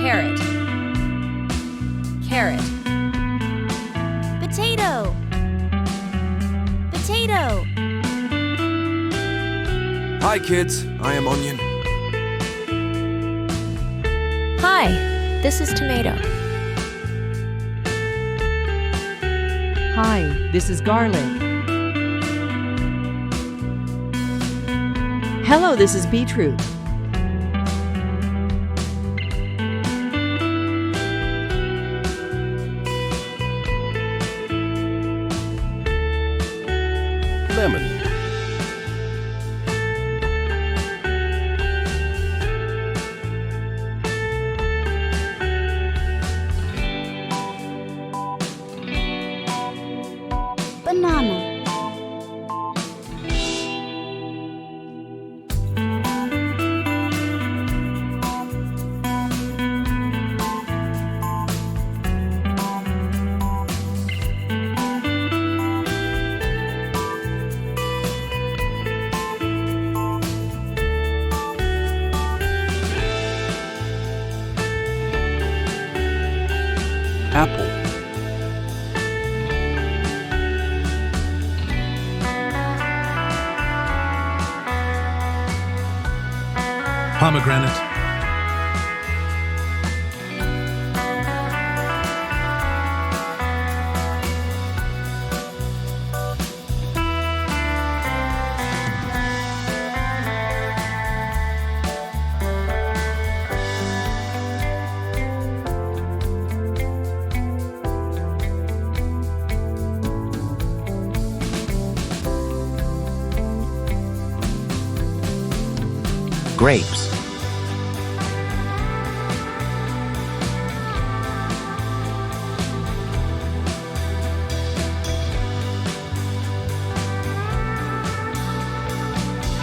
Carrot. Carrot. Potato. Potato. Hi, kids. I am Onion. Hi, this is Tomato. Hi, this is Garlic. Hello, this is Beetroot. Lemon. Banana. Apple. Pomegranate. Grapes.